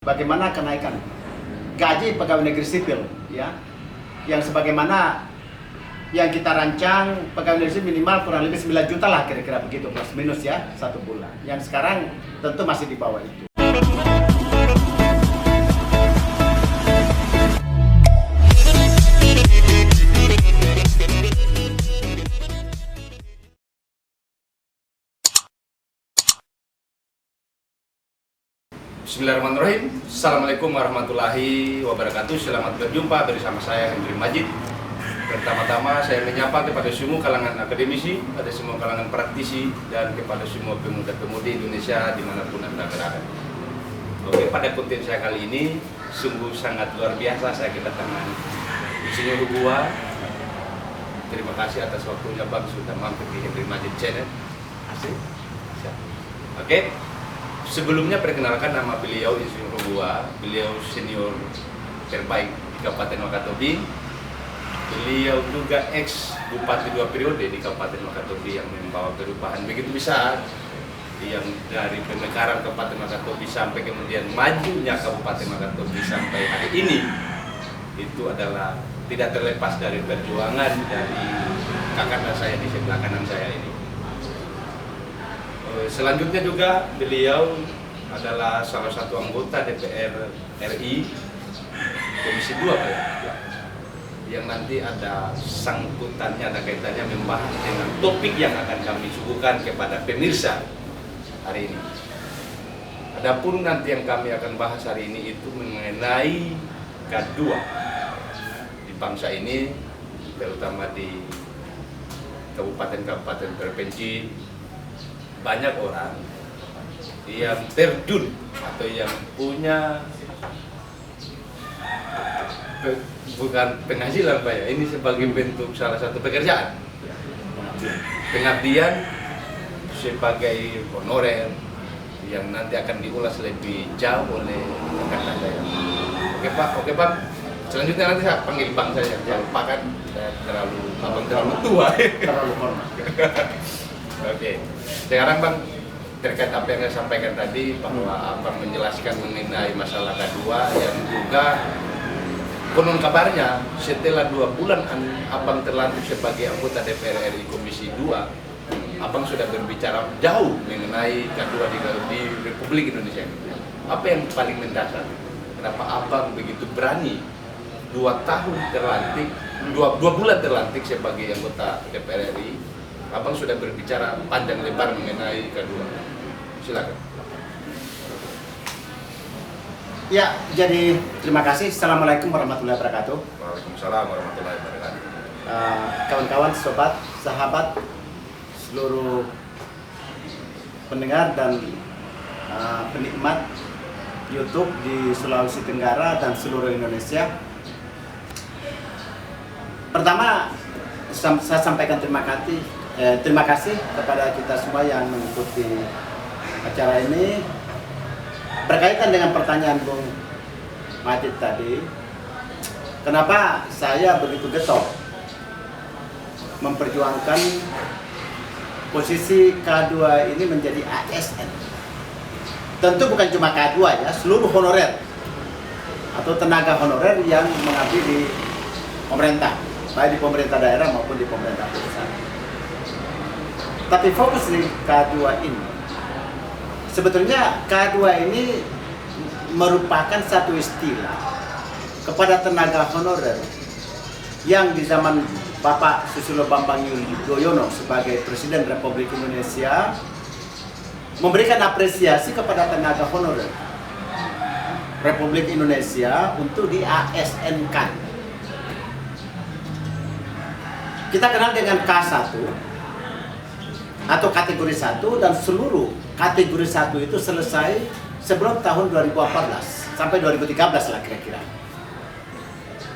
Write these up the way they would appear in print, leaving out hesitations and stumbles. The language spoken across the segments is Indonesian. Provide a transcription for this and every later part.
Bagaimana kenaikan gaji pegawai negeri sipil, ya, yang sebagaimana yang kita rancang pegawai negeri sipil minimal kurang lebih 9 juta lah kira-kira begitu, plus minus ya, 1 bulan. Yang sekarang tentu masih di bawah itu. Bismillahirrahmanirrahim. Assalamualaikum warahmatullahi wabarakatuh. Selamat berjumpa bersama saya Hendri Majid. Pertama-tama saya menyapa kepada semua kalangan akademisi, pada semua kalangan praktisi, dan kepada semua pemuda-pemudi Indonesia dimanapun Anda berada. Oke, pada konten saya kali ini sungguh sangat luar biasa. Saya kedatangan Insinyur Hugua. Terima kasih atas waktunya Bang sudah mampir di Hendri Majid Channel. Asik. Oke. Sebelumnya perkenalkan nama beliau Insinyur Hugua, beliau senior terbaik di Kabupaten Wakatobi. Beliau juga ex bupati 2 periode di Kabupaten Wakatobi yang membawa perubahan begitu besar, yang dari pemekaran Kabupaten Wakatobi sampai kemudian majunya Kabupaten Wakatobi sampai hari ini. Itu adalah tidak terlepas dari perjuangan dari kakak saya di sebelah kanan saya ini. Selanjutnya juga beliau adalah salah satu anggota DPR RI Komisi 2 yang nanti ada sangkutannya, ada kaitannya membahas dengan topik yang akan kami suguhkan kepada pemirsa hari ini. Adapun nanti yang kami akan bahas hari ini itu mengenai K2 di bangsa ini, terutama di kabupaten-kabupaten terpencil. Banyak orang yang terjun atau yang punya bukan penghasilan Pak ya, ini sebagai bentuk salah satu pekerjaan, pengabdian sebagai honorer yang nanti akan diulas lebih jauh oleh rekan saya. Oke Pak, selanjutnya nanti saya panggil Bang saja, jangan lupa kan saya terlalu tua. Terlalu hormat. Oke, sekarang Bang, terkait apa yang saya sampaikan tadi bahwa Abang menjelaskan mengenai masalah K2 yang juga konon kabarnya setelah 2 bulan Abang terlantik sebagai anggota DPR RI Komisi 2, Abang sudah berbicara jauh mengenai K2 di Republik Indonesia. Apa yang paling mendasar? Kenapa Abang begitu berani 2 tahun terlantik, 2 bulan terlantik sebagai anggota DPR RI? Abang sudah berbicara panjang lebar mengenai K2. Silakan. Ya, jadi terima kasih. Assalamualaikum warahmatullahi wabarakatuh. Waalaikumsalam warahmatullahi wabarakatuh. Kawan-kawan, sobat, sahabat, seluruh pendengar dan penikmat YouTube di Sulawesi Tenggara dan seluruh Indonesia. Pertama, saya sampaikan terima kasih kepada kita semua yang mengikuti acara ini. Berkaitan dengan pertanyaan Bung Majid tadi, kenapa saya begitu getol memperjuangkan posisi K2 ini menjadi ASN? Tentu bukan cuma K2 ya, seluruh honorer atau tenaga honorer yang mengabdi di pemerintah, baik di pemerintah daerah maupun di pemerintah pusat. Tapi fokus di K2 ini, sebetulnya K2 ini merupakan satu istilah kepada tenaga honorer yang di zaman Bapak Susilo Bambang Yudhoyono sebagai Presiden Republik Indonesia memberikan apresiasi kepada tenaga honorer Republik Indonesia untuk di ASN-kan. Kita kenal dengan K1 atau kategori 1, dan seluruh kategori 1 itu selesai sebelum tahun 2014 sampai 2013 lah kira-kira,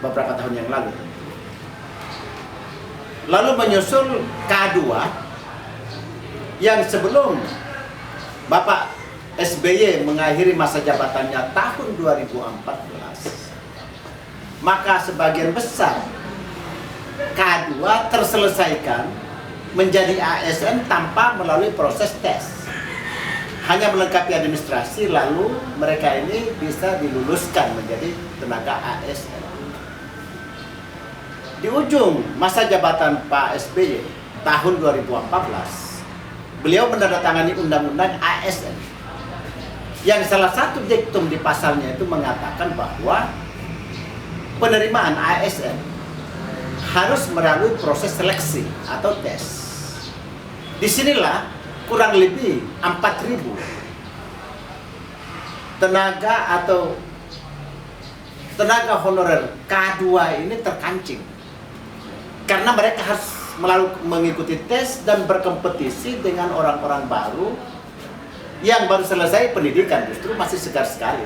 beberapa tahun yang lalu. Lalu menyusul K2 yang sebelum Bapak SBY mengakhiri masa jabatannya tahun 2014, maka sebagian besar K2 terselesaikan menjadi ASN tanpa melalui proses tes, hanya melengkapi administrasi lalu mereka ini bisa diluluskan menjadi tenaga ASN. Di ujung masa jabatan Pak SBY tahun 2014, beliau menandatangani undang-undang ASN yang salah satu diktum di pasalnya itu mengatakan bahwa penerimaan ASN harus melalui proses seleksi atau tes. Disinilah kurang lebih 4.000 tenaga atau tenaga honorer K2 ini terkancing karena mereka harus mengikuti tes dan berkompetisi dengan orang-orang baru yang baru selesai pendidikan, justru masih segar sekali.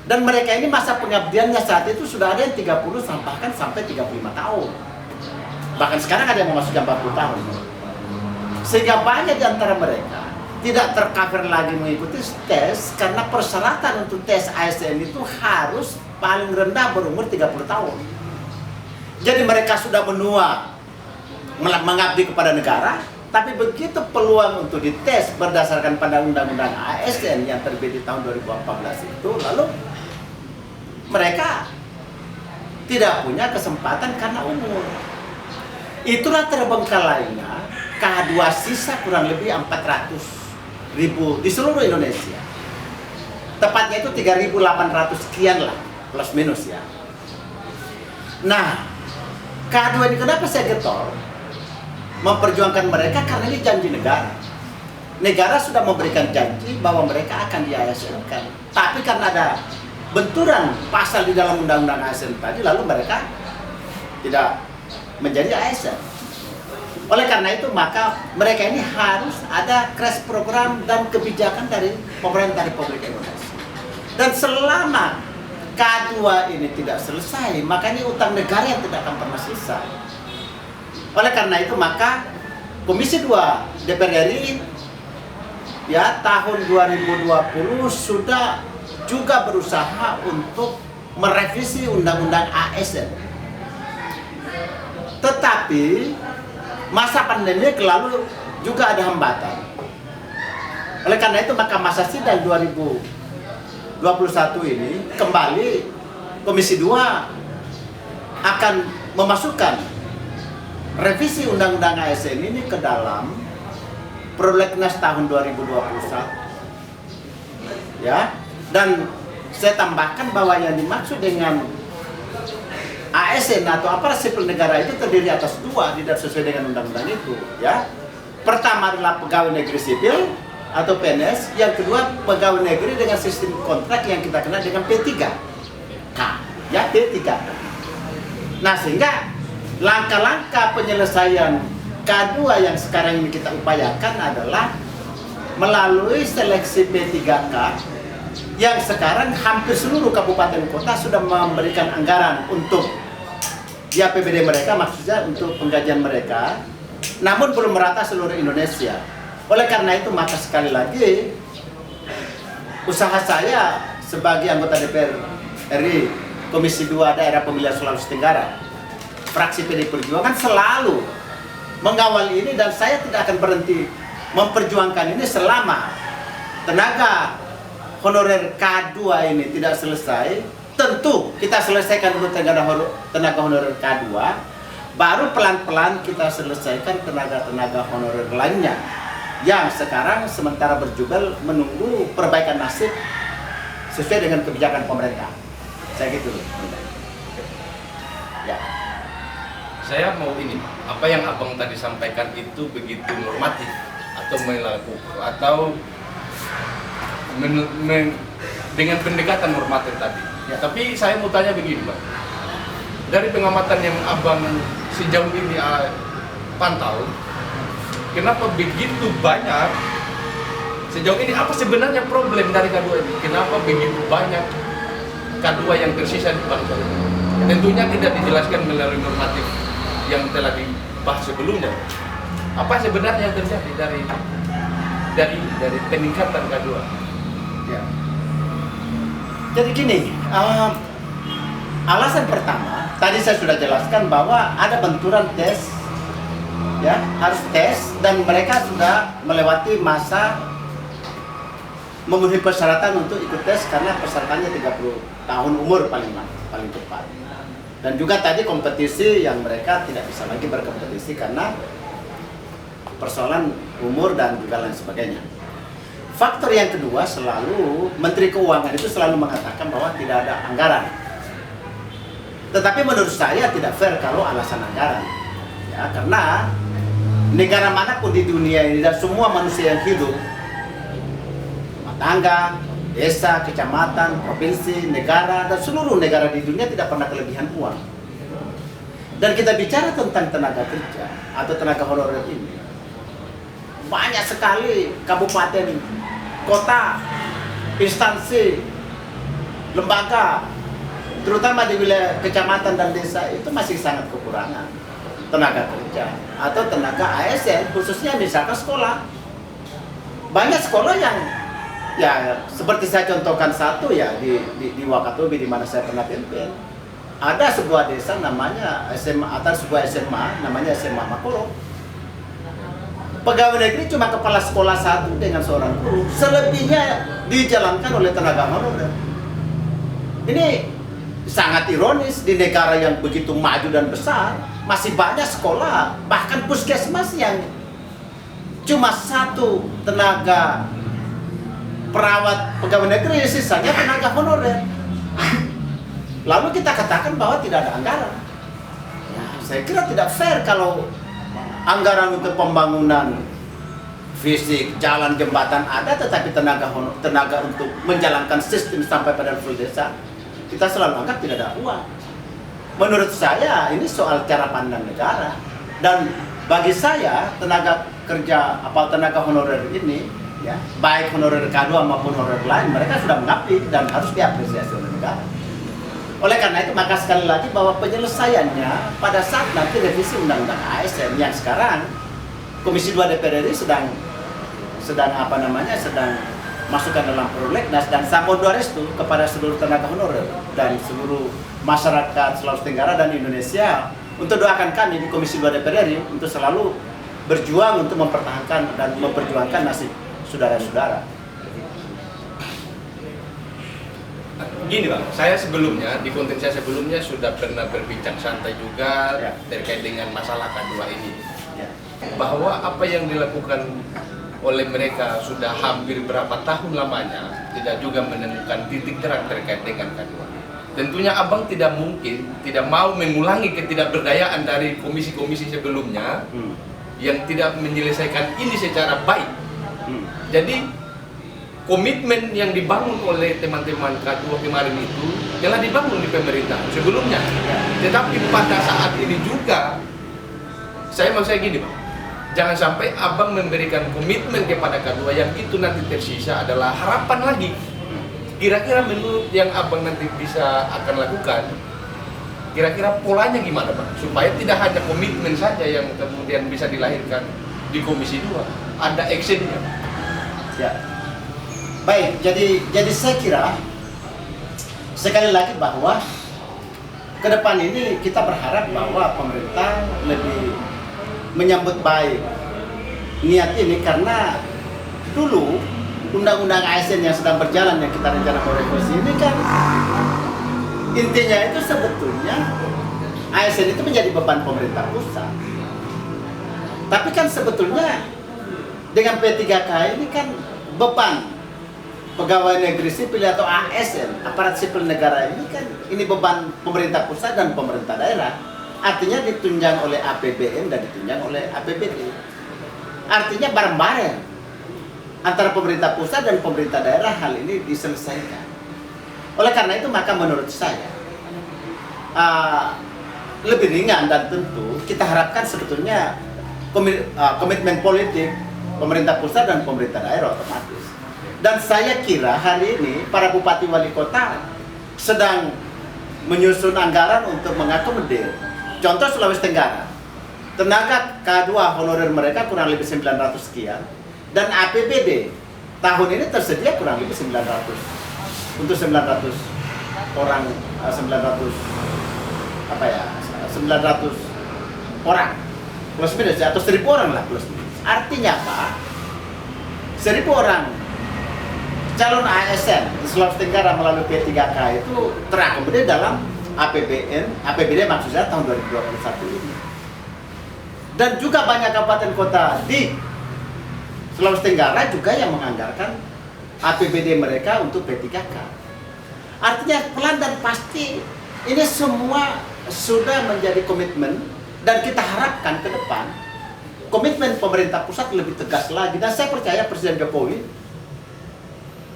Dan mereka ini masa pengabdiannya saat itu sudah ada yang 30 bahkan sampai 35 tahun. Bahkan sekarang ada yang memasuki 40 tahun. Sehingga banyak di antara mereka tidak tercover lagi mengikuti tes karena persyaratan untuk tes ASN itu harus paling rendah berumur 30 tahun. Jadi mereka sudah menua mengabdi kepada negara, tapi begitu peluang untuk dites berdasarkan pada undang-undang ASN yang terbit di tahun 2014 itu, lalu mereka tidak punya kesempatan karena umur. Itulah terbengkalainya K2 sisa kurang lebih 400.000 di seluruh Indonesia. Tepatnya itu 3.800 sekian lah, plus minus ya. Nah, K2 ini kenapa saya getol memperjuangkan mereka? Karena ini janji negara. Negara sudah memberikan janji bahwa mereka akan di-ASN-kan. Tapi karena ada benturan pasal di dalam undang-undang ASN tadi, lalu mereka tidak menjadi ASN. Oleh karena itu, maka mereka ini harus ada crash program dan kebijakan dari pemerintah Republik Indonesia. Dan selama K2 ini tidak selesai, maka ini utang negara yang tidak akan pernah selesai. Oleh karena itu, maka Komisi 2 DPR RI ya tahun 2020 sudah juga berusaha untuk merevisi undang-undang ASN. Tetapi masa pandemi lalu juga ada hambatan. Oleh karena itu, maka masa sidang 2021 ini kembali Komisi 2 akan memasukkan revisi undang-undang ASN ini ke dalam Prolegnas tahun 2021. Ya. Dan saya tambahkan bahwa yang dimaksud dengan ASN atau aparat sipil negara itu terdiri atas dua, tidak sesuai dengan undang-undang itu, ya. Pertama adalah pegawai negeri sipil atau PNS, yang kedua pegawai negeri dengan sistem kontrak yang kita kenal dengan P3K, ya P3. Nah, sehingga langkah-langkah penyelesaian K2 yang sekarang ini kita upayakan adalah melalui seleksi P3K yang sekarang hampir seluruh kabupaten kota sudah memberikan anggaran untuk di APBD mereka, maksudnya untuk penggajian mereka, namun belum merata seluruh Indonesia. Oleh karena itu, maka sekali lagi usaha saya sebagai anggota DPR RI Komisi 2 Daerah Pemilihan Sulawesi Tenggara, fraksi PD Perjuangan, selalu mengawal ini, dan saya tidak akan berhenti memperjuangkan ini selama tenaga honorer K2 ini tidak selesai. Tentu kita selesaikan dulu tenaga honorer K2, baru pelan-pelan kita selesaikan tenaga-tenaga honorer lainnya yang sekarang sementara berjugal menunggu perbaikan nasib sesuai dengan kebijakan pemerintah. Saya gitu. Ya. Saya mau ini, apa yang abang tadi sampaikan itu begitu normatif atau melakukan atau dengan pendekatan normatif tadi. Ya. Tapi saya mau tanya begini, Bang. Dari pengamatan yang abang sejauh ini pantau, kenapa begitu banyak sejauh ini, apa sebenarnya problem dari K2 ini? Kenapa begitu banyak K2 yang tersisa di bangsa ini? Tentunya tidak dijelaskan melalui normatif yang telah dibahas sebelumnya. Apa sebenarnya yang terjadi dari peningkatan K2? Ya. Jadi gini, alasan pertama tadi saya sudah jelaskan bahwa ada benturan tes, ya harus tes, dan mereka sudah melewati masa memenuhi persyaratan untuk ikut tes karena persyaratannya 30 tahun umur paling tepat. Dan juga tadi kompetisi yang mereka tidak bisa lagi berkompetisi karena persoalan umur dan juga lain sebagainya. Faktor yang kedua selalu Menteri Keuangan itu selalu mengatakan bahwa tidak ada anggaran. Tetapi menurut saya tidak fair kalau alasan anggaran. Ya, karena negara manapun di dunia ini dan semua manusia yang hidup, rumah tangga, desa, kecamatan, provinsi, negara, dan seluruh negara di dunia tidak pernah kelebihan uang. Dan kita bicara tentang tenaga kerja atau tenaga honorer ini, banyak sekali kabupaten, kota, instansi, lembaga, terutama di wilayah kecamatan dan desa itu masih sangat kekurangan tenaga kerja atau tenaga ASN, khususnya misalkan sekolah. Banyak sekolah yang ya seperti saya contohkan satu ya di Wakatobi di mana saya pernah pimpin. Ada sebuah desa namanya SMA atau sebuah SMA namanya SMA Makolo. Pegawai negeri cuma kepala sekolah satu dengan seorang guru, selebihnya dijalankan oleh tenaga honorer. Ini sangat ironis di negara yang begitu maju dan besar, masih banyak sekolah, bahkan puskesmas yang cuma satu tenaga perawat pegawai negeri, sisanya tenaga honorer. Lalu kita katakan bahwa tidak ada anggaran. Ya, saya kira tidak fair kalau anggaran untuk pembangunan fisik, jalan, jembatan ada, tetapi tenaga untuk menjalankan sistem sampai pada level desa, kita selalu anggap tidak ada uang. Menurut saya ini soal cara pandang negara. Dan bagi saya tenaga kerja atau tenaga honorer ini, ya, baik honorer K2 maupun honorer lain, mereka sudah mengabdi dan harus diapresiasi oleh negara. Oleh karena itu maka sekali lagi bahwa penyelesaiannya pada saat nanti revisi undang-undang ASN yang sekarang Komisi 2 DPR RI sedang masukkan dalam prolegnas dan saya mohon doa restu kepada seluruh tenaga honorer dan seluruh masyarakat Sulawesi Tenggara dan Indonesia untuk doakan kami di Komisi 2 DPR RI untuk selalu berjuang untuk mempertahankan dan memperjuangkan nasib saudara-saudara. Gini Bang, saya sebelumnya, di konten saya sebelumnya sudah pernah berbincang santai juga ya, terkait dengan masalah K2 ini ya. Bahwa apa yang dilakukan oleh mereka sudah hampir berapa tahun lamanya tidak juga menemukan titik terang terkait dengan K2. Tentunya Abang tidak mungkin, tidak mau mengulangi ketidakberdayaan dari komisi-komisi sebelumnya yang tidak menyelesaikan ini secara baik. Jadi komitmen yang dibangun oleh teman-teman K2 kemarin itu telah dibangun di pemerintah sebelumnya. Tetapi pada saat ini juga, maksud saya gini Bang, jangan sampai Abang memberikan komitmen kepada K2 yang itu nanti tersisa adalah harapan lagi. Kira-kira menurut yang Abang nanti akan lakukan, kira-kira polanya gimana Bang? Supaya tidak hanya komitmen saja yang kemudian bisa dilahirkan di Komisi 2, ada actionnya. Ya. Baik, jadi saya kira sekali lagi bahwa ke depan ini kita berharap bahwa pemerintah lebih menyambut baik niat ini karena dulu undang-undang ASN yang sedang berjalan yang kita rencana mau revisi ini kan intinya itu sebetulnya ASN itu menjadi beban pemerintah pusat. Tapi kan sebetulnya dengan P3K ini kan beban pegawai negeri sipil atau ASN, aparat sipil negara ini kan ini beban pemerintah pusat dan pemerintah daerah. Artinya ditunjang oleh APBN dan ditunjang oleh APBD. Artinya bareng-bareng antara pemerintah pusat dan pemerintah daerah hal ini diselesaikan. Oleh karena itu maka menurut saya lebih ringan dan tentu kita harapkan sebetulnya komitmen politik pemerintah pusat dan pemerintah daerah otomatis. Dan saya kira hari ini para bupati wali kota sedang menyusun anggaran untuk mengakomodir. Contoh Sulawesi Tenggara, tenaga K2 honorer mereka kurang lebih 900 sekian, dan APBD tahun ini tersedia kurang lebih 900 untuk 900 orang, 900 orang plus minus atau 1000 orang lah plus minus. Artinya apa? 1000 orang calon ASN di Sulawesi Tenggara melalui P3K itu terakomodir dalam APBD maksudnya tahun 2021 ini. Dan juga banyak kabupaten kota di Sulawesi Tenggara juga yang menganggarkan APBD mereka untuk P3K. Artinya pelan dan pasti ini semua sudah menjadi komitmen, dan kita harapkan ke depan komitmen pemerintah pusat lebih tegas lagi. Dan saya percaya Presiden Jokowi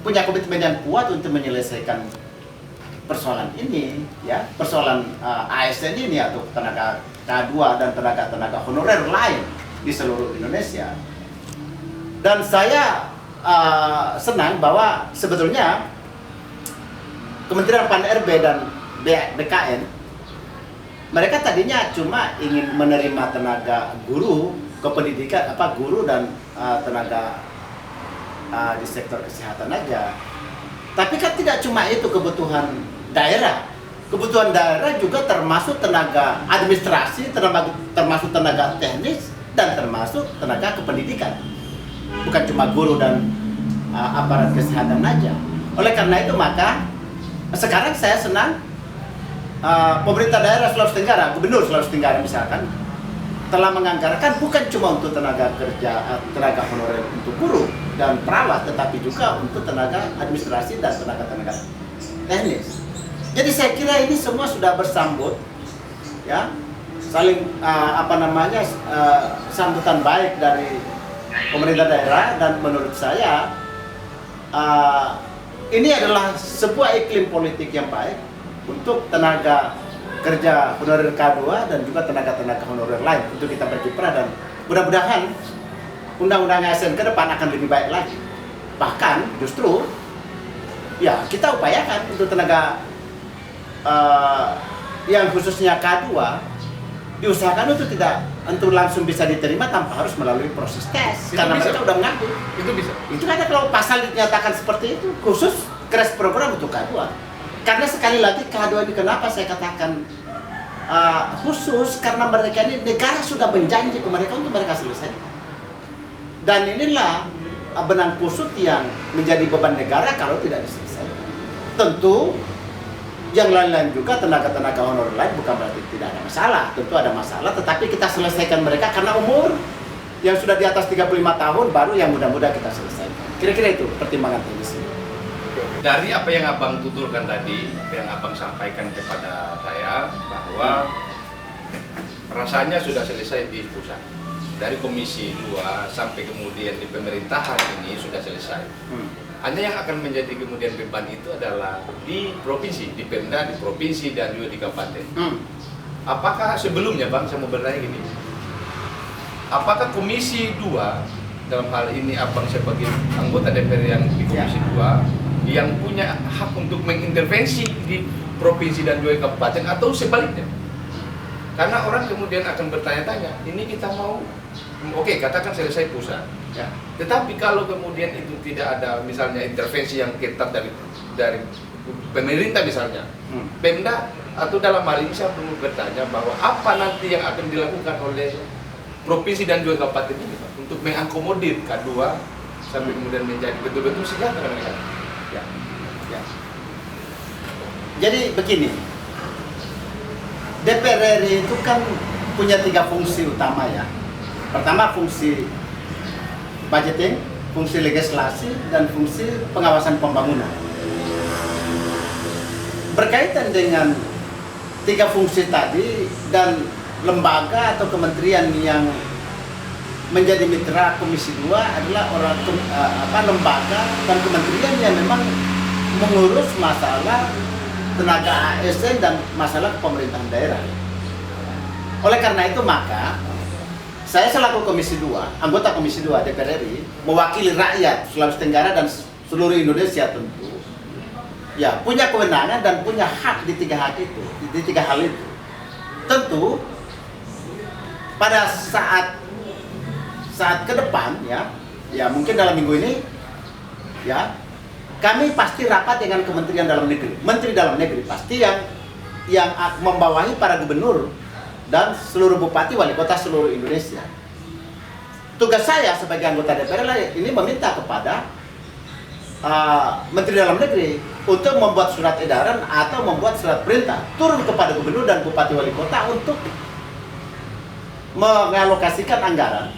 punya komitmen yang kuat untuk menyelesaikan persoalan ini, ya, persoalan ASN ini atau tenaga K2 dan tenaga honorer lain di seluruh Indonesia. Dan saya senang bahwa sebetulnya Kementerian Pan-RB dan BKN mereka tadinya cuma ingin menerima tenaga guru kependidikan, guru dan tenaga di sektor kesehatan aja. Tapi kan tidak cuma itu kebutuhan daerah. Kebutuhan daerah juga termasuk tenaga administrasi, termasuk tenaga teknis, dan termasuk tenaga kependidikan. Bukan cuma guru dan aparat kesehatan aja. Oleh karena itu maka sekarang saya senang pemerintah daerah Sulawesi Tenggara, Gubernur Sulawesi Tenggara misalkan, telah menganggarkan bukan cuma untuk tenaga kerja, tenaga honorer untuk guru dan perawat, tetapi juga untuk tenaga administrasi dan tenaga teknis. Jadi saya kira ini semua sudah bersambut, ya, saling sambutan baik dari pemerintah daerah, dan menurut saya ini adalah sebuah iklim politik yang baik untuk tenaga kerja honorer K2 dan juga tenaga-tenaga honorer lain untuk kita berkiprah, dan mudah-mudahan undang-undang ASN ke depan akan lebih baik lagi. Bahkan justru ya kita upayakan untuk tenaga yang khususnya K2 diusahakan untuk langsung bisa diterima tanpa harus melalui proses tes, karena mereka udah mengaku. Itu bisa. Itu ada kalau pasal dinyatakan seperti itu, khusus crash program untuk K2. Karena sekali lagi K2 ini kenapa saya katakan khusus, karena mereka ini negara sudah berjanji ke mereka untuk mereka selesai. Dan inilah benang kusut yang menjadi beban negara kalau tidak diselesaikan. Tentu yang lain-lain juga tenaga-tenaga honorer lain bukan berarti tidak ada masalah. Tentu ada masalah, tetapi kita selesaikan mereka karena umur yang sudah di atas 35 tahun baru yang mudah-mudah kita selesaikan. Kira-kira itu pertimbangan teknis. Dari apa yang Abang tuturkan tadi, apa yang Abang sampaikan kepada saya, bahwa rasanya sudah selesai di pusat. Dari Komisi 2 sampai kemudian di pemerintahan ini sudah selesai. Hanya yang akan menjadi kemudian beban itu adalah di provinsi, di Pemda, di provinsi, dan juga di kabupaten. Apakah sebelumnya Bang, saya mau bertanya gini, apakah Komisi 2, dalam hal ini Abang sebagai anggota DPR yang di Komisi 2, yang punya hak untuk mengintervensi di provinsi dan juga kabupaten, atau sebaliknya? Karena orang kemudian akan bertanya-tanya, ini kita mau, oke, katakan selesai pusat, ya. Tetapi kalau kemudian itu tidak ada misalnya intervensi yang ketat dari pemerintah misalnya, Pemda, atau dalam hal ini saya perlu bertanya bahwa apa nanti yang akan dilakukan oleh provinsi dan juga kabupaten ini Pak, untuk mengakomodir K2 sampai kemudian menjadi betul-betul sejahtera mereka. Ya. Jadi begini, DPR RI itu kan punya 3 fungsi utama ya. Pertama fungsi budgeting, fungsi legislasi, dan fungsi pengawasan pembangunan. Berkaitan dengan 3 fungsi tadi dan lembaga atau kementerian yang menjadi mitra Komisi 2 adalah lembaga dan kementerian yang memang mengurus masalah tenaga ASN dan masalah pemerintahan daerah. Oleh karena itu maka saya selaku Komisi 2, anggota Komisi 2 DPR RI, mewakili rakyat Sulawesi Tenggara dan seluruh Indonesia tentu, ya punya kewenangan dan punya hak di 3 hak itu, di 3 hal itu. Tentu pada saat ke depan ya mungkin dalam minggu ini ya kami pasti rapat dengan Kementerian Dalam Negeri, Menteri Dalam Negeri pasti yang membawahi para gubernur dan seluruh bupati wali kota seluruh Indonesia. Tugas saya sebagai anggota DPR ini meminta kepada Menteri Dalam Negeri untuk membuat surat edaran atau membuat surat perintah turun kepada gubernur dan bupati wali kota untuk mengalokasikan anggaran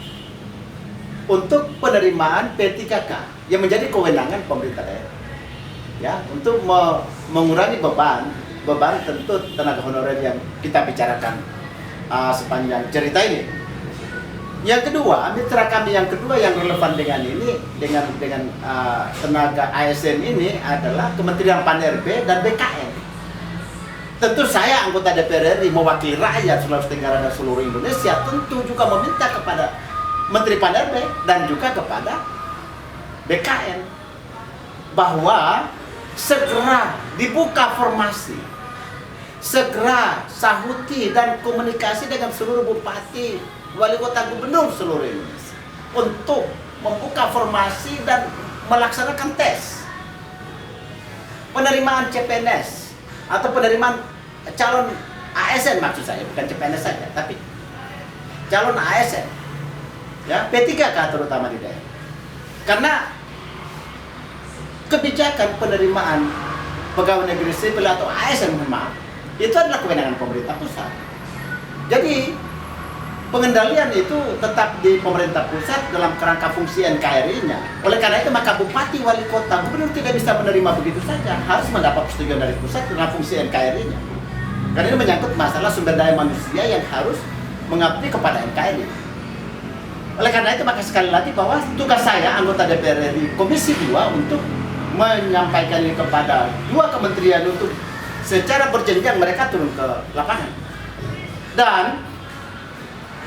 untuk penerimaan P3K yang menjadi kewenangan pemerintah daerah, ya, untuk mengurangi beban tentu tenaga honorer yang kita bicarakan sepanjang cerita ini. Yang kedua, mitra kami yang kedua yang relevan dengan ini, dengan tenaga ASN ini adalah Kementerian Pan-RB dan BKN. Tentu saya anggota DPR RI mewakili rakyat Sulawesi Tenggara dan seluruh Indonesia, tentu juga meminta kepada Menteri Pan-RB dan juga kepada BKN bahwa segera dibuka formasi, segera sahuti dan komunikasi dengan seluruh bupati, wali kota, gubernur seluruh Indonesia untuk membuka formasi dan melaksanakan tes penerimaan CPNS atau penerimaan calon ASN, maksud saya bukan CPNS saja tapi calon ASN, ya, P3K terutama di daerah, karena kebijakan penerimaan pegawai negeri sipil atau ASN itu adalah kewenangan pemerintah pusat. Jadi pengendalian itu tetap di pemerintah pusat dalam kerangka fungsi NKRI-nya. Oleh karena itu maka bupati, wali kota, gubernur tidak bisa menerima begitu saja, harus mendapat persetujuan dari pusat dalam fungsi NKRI-nya. Karena ini menyangkut masalah sumber daya manusia yang harus mengabdi kepada NKRI. Oleh karena itu maka sekali lagi bahwa tugas saya anggota DPR RI Komisi 2 untuk menyampaikan ini kepada dua kementerian untuk secara berjenjang mereka turun ke lapangan. Dan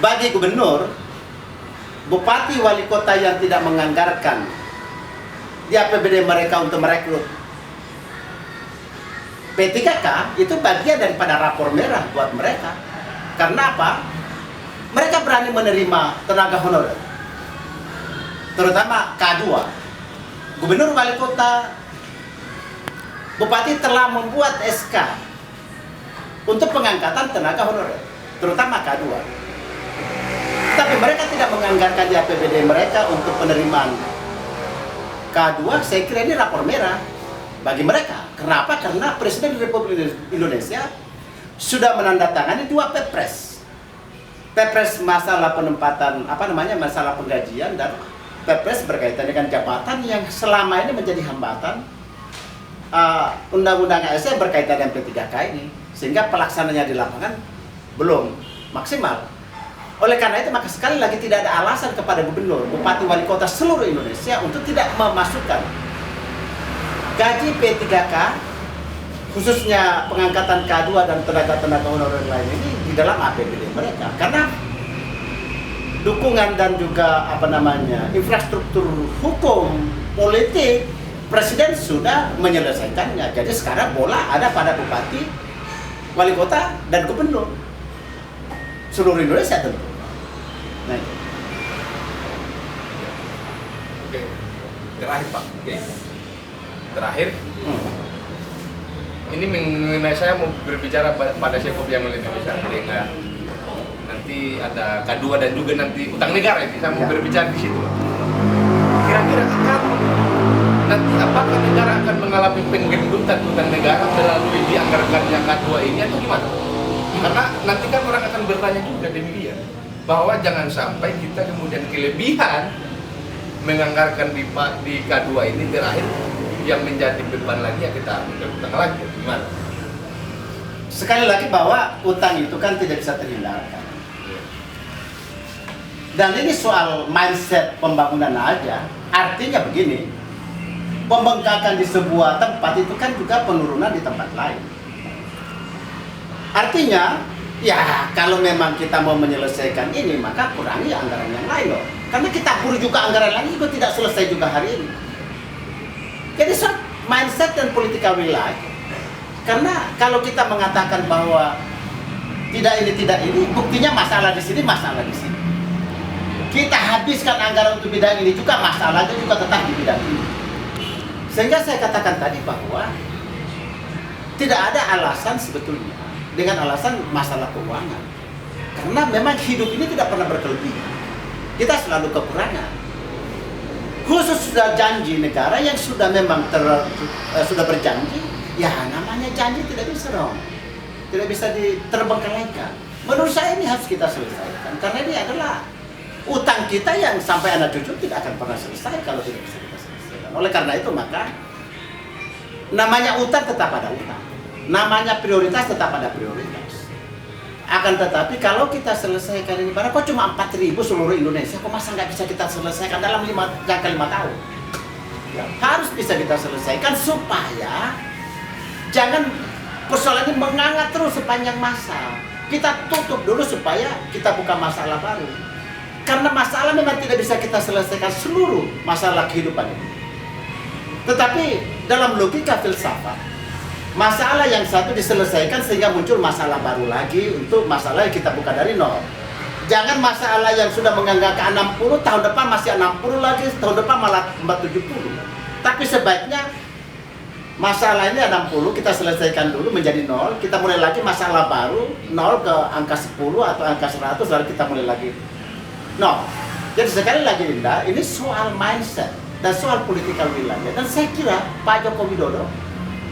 bagi gubernur, bupati, wali kota yang tidak menganggarkan di APBD mereka untuk merekrut P3K, itu bagian daripada rapor merah buat mereka. Karena apa? Mereka berani menerima tenaga honorer, terutama K2. Gubernur, wali kota, bupati telah membuat SK untuk pengangkatan tenaga honorer, terutama K2. Tapi mereka tidak menganggarkan di APBD mereka untuk penerimaan K2. Saya kira ini rapor merah bagi mereka. Kenapa? Karena Presiden Republik Indonesia sudah menandatangani 2 Perpres. Perpres masalah penempatan, masalah penggajian, dan Perpres berkaitan dengan jabatan yang selama ini menjadi hambatan undang-undang ASN berkaitan dengan P3K ini, sehingga pelaksananya di lapangan belum maksimal. Oleh karena itu maka sekali lagi tidak ada alasan kepada gubernur, bupati, wali kota seluruh Indonesia untuk tidak memasukkan gaji P3K, khususnya pengangkatan K2 dan tenaga-tenaga honorer lain ini di dalam APBD mereka. Karena dukungan dan juga infrastruktur hukum politik Presiden sudah menyelesaikannya. Jadi sekarang bola ada pada bupati, wali kota, dan gubernur seluruh Indonesia tentu. Nah, oke. Terakhir Pak. Oke. Terakhir. Ini mengenai saya mau berbicara pada sekop yang lebih besar dengan nanti ada K2 dan juga nanti utang negara ini. Saya mau berbicara di situ. Kira-kira nanti apakah negara akan mengalami penggendutan utang negara melalui dianggarkannya K2 ini atau gimana? Karena nanti kan orang akan bertanya juga demikian, bahwa jangan sampai kita kemudian kelebihan menganggarkan di K2 ini terakhir yang menjadi beban lagi ya kita utang lagi, gimana? Sekali lagi bahwa utang itu kan tidak bisa terhindarkan. Dan ini soal mindset pembangunan aja. Artinya begini, pembengkakan di sebuah tempat itu kan juga penurunan di tempat lain. Artinya, ya kalau memang kita mau menyelesaikan ini, maka kurangi anggaran yang lain loh. Karena kita buru juga anggaran lain juga tidak selesai juga hari ini. Jadi mindset dan political will aja. Karena kalau kita mengatakan bahwa tidak ini, buktinya masalah di sini, masalah di sini. Kita habiskan anggaran untuk bidang ini juga, masalahnya juga tetap di bidang ini. Sehingga saya katakan tadi bahwa tidak ada alasan sebetulnya dengan alasan masalah keuangan. Karena memang hidup ini tidak pernah berkelebihan. Kita selalu kekurangan. Khusus sudah janji negara yang sudah memang sudah berjanji, ya namanya janji tidak bisa dong, tidak bisa diterbengkalaikan. Menurut saya ini harus kita selesaikan karena ini adalah utang kita yang sampai anak cucu tidak akan pernah selesai kalau tidak bisa kita selesaikan. Oleh karena itu maka namanya utang tetap ada utang, namanya prioritas tetap ada prioritas. Akan tetapi kalau kita selesaikan ini, kok cuma 4.000 seluruh Indonesia, kok masa nggak bisa kita selesaikan dalam jangka 5 tahun? Ya, harus bisa kita selesaikan supaya jangan persoalan ini menganga terus sepanjang masa. Kita tutup dulu supaya kita buka masalah baru. Karena masalah memang tidak bisa kita selesaikan seluruh masalah kehidupan ini. Tetapi dalam logika filsafat, masalah yang satu diselesaikan sehingga muncul masalah baru lagi untuk masalah yang kita buka dari nol. Jangan masalah yang sudah mengangkat 60, tahun depan masih 60 lagi, tahun depan malah 70. Tapi sebaiknya masalah ini 60 kita selesaikan dulu menjadi nol, kita mulai lagi masalah baru, nol ke angka 10 atau angka 100, lalu kita mulai lagi nol. Jadi sekali lagi Linda, ini soal mindset dan soal political wilayah. Dan saya kira Pak Joko Widodo,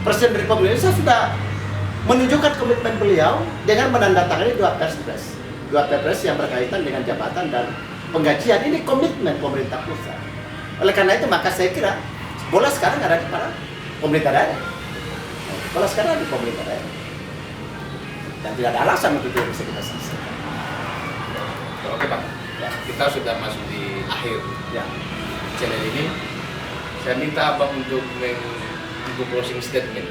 Presiden Republik Indonesia, sudah menunjukkan komitmen beliau dengan menandatangani dua perpres yang berkaitan dengan jabatan dan penggajian. Ini komitmen pemerintah pusat. Oleh karena itu maka saya kira bola sekarang ada di para pemerintah daerah. Bola sekarang ada di pemerintah daerah. Dan tidak ada alasan untuk tidak bisa kita selesaikan. Oke Pak, ya, kita sudah masuk di akhir Ya. channel ini. Saya minta Abang untuk closing statement,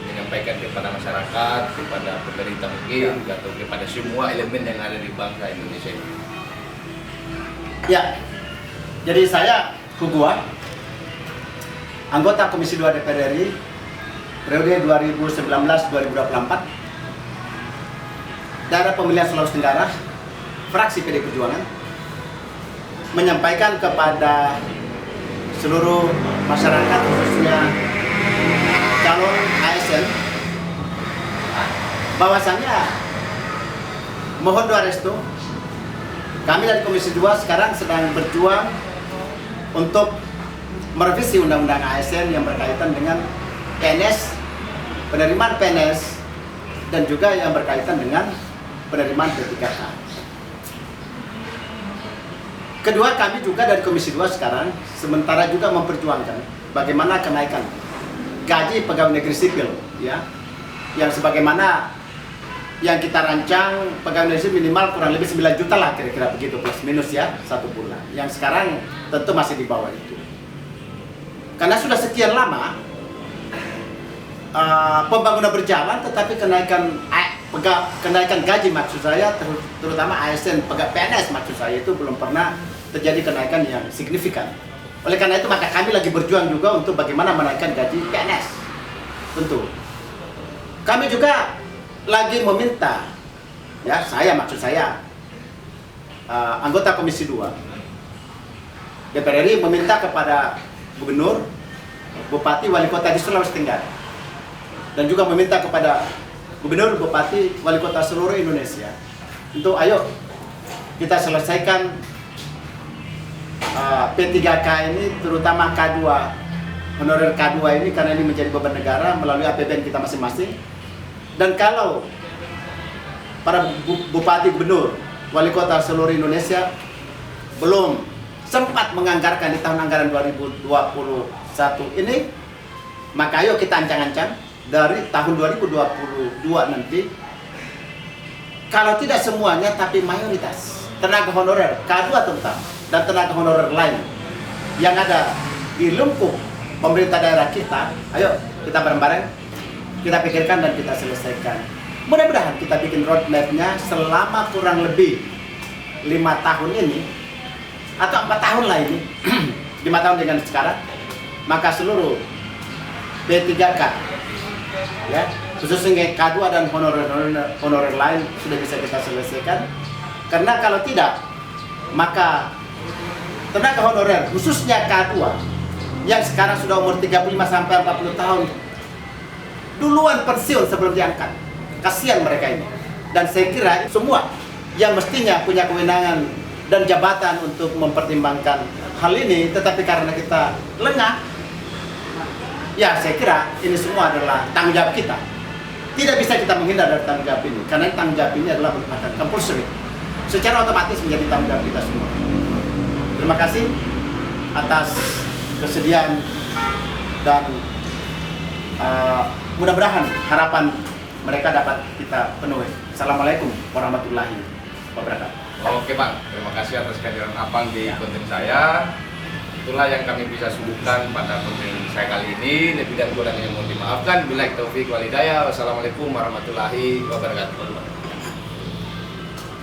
menyampaikan kepada masyarakat, kepada pemerintah mungkin, atau kepada semua elemen yang ada di bangsa Indonesia ini. Ya, jadi saya Hugua, anggota Komisi 2 DPR RI, periode 2019-2024, daerah pemilihan Sulawesi Tenggara, fraksi PD Perjuangan, menyampaikan kepada seluruh masyarakat, khususnya calon ASN, bahwasannya mohon doa restu. Kami dari Komisi 2 sekarang sedang berjuang untuk merevisi undang-undang ASN yang berkaitan dengan PNS, penerimaan PNS, dan juga yang berkaitan dengan penerimaan P3K. Kedua, kami juga dari Komisi 2 sekarang sementara juga memperjuangkan bagaimana kenaikan gaji pegawai negeri sipil, ya, yang sebagaimana yang kita rancang pegawai negeri sipil minimal kurang lebih 9 juta lah kira-kira begitu, plus minus ya, 1 bulan. Yang sekarang tentu masih di bawah itu. Karena sudah sekian lama pembangunan berjalan, tetapi kenaikan gaji maksud saya, terutama ASN pegawai PNS maksud saya, itu belum pernah terjadi kenaikan yang signifikan. Oleh karena itu maka kami lagi berjuang juga untuk bagaimana menaikkan gaji PNS. Tentu kami juga lagi meminta, ya, maksud saya anggota Komisi 2 DPR RI meminta kepada Gubernur, Bupati, Wali Kota di Sulawesi Tenggara, dan juga meminta kepada Gubernur, Bupati, Wali Kota seluruh Indonesia untuk ayo kita selesaikan P3K ini, terutama K2, honorer K2 ini, karena ini menjadi beban negara melalui APBN kita masing-masing. Dan kalau para Bupati, Gubernur, Wali Kota seluruh Indonesia belum sempat menganggarkan di tahun anggaran 2021 ini, maka ayo kita ancang-ancang dari tahun 2022 nanti, kalau tidak semuanya tapi mayoritas tenaga honorer K2 terutama dan tenaga honorer lain yang ada di lingkup pemerintah daerah kita, ayo kita bareng-bareng kita pikirkan dan kita selesaikan. Mudah-mudahan kita bikin roadmap-nya selama kurang lebih 5 tahun ini atau 4 tahun lah ini 5 tahun dengan sekarang, maka seluruh P3K, ya, khususnya K2 dan honorer lain sudah bisa kita selesaikan. Karena kalau tidak, maka tenaga honorer khususnya K2 yang sekarang sudah umur 35 sampai 40 tahun duluan pensiun sebelum diangkat. Kasihan mereka ini. Dan saya kira semua yang mestinya punya kewenangan dan jabatan untuk mempertimbangkan hal ini, tetapi karena kita lengah, ya saya kira ini semua adalah tanggung jawab kita. Tidak bisa kita menghindar dari tanggung jawab ini, karena tanggung jawab ini adalah merupakan compulsory. Secara otomatis menjadi tanggung jawab kita semua. Terima kasih atas kesediaan dan mudah-mudahan harapan mereka dapat kita penuhi. Assalamualaikum warahmatullahi wabarakatuh. Oke Bang, terima kasih atas kehadiran Abang di konten saya. Itulah yang kami bisa suguhkan pada konten saya kali ini. Lebih dan kurangnya mohon dimaafkan. Billahi taufiq wal hidayah. Wassalamualaikum warahmatullahi wabarakatuh.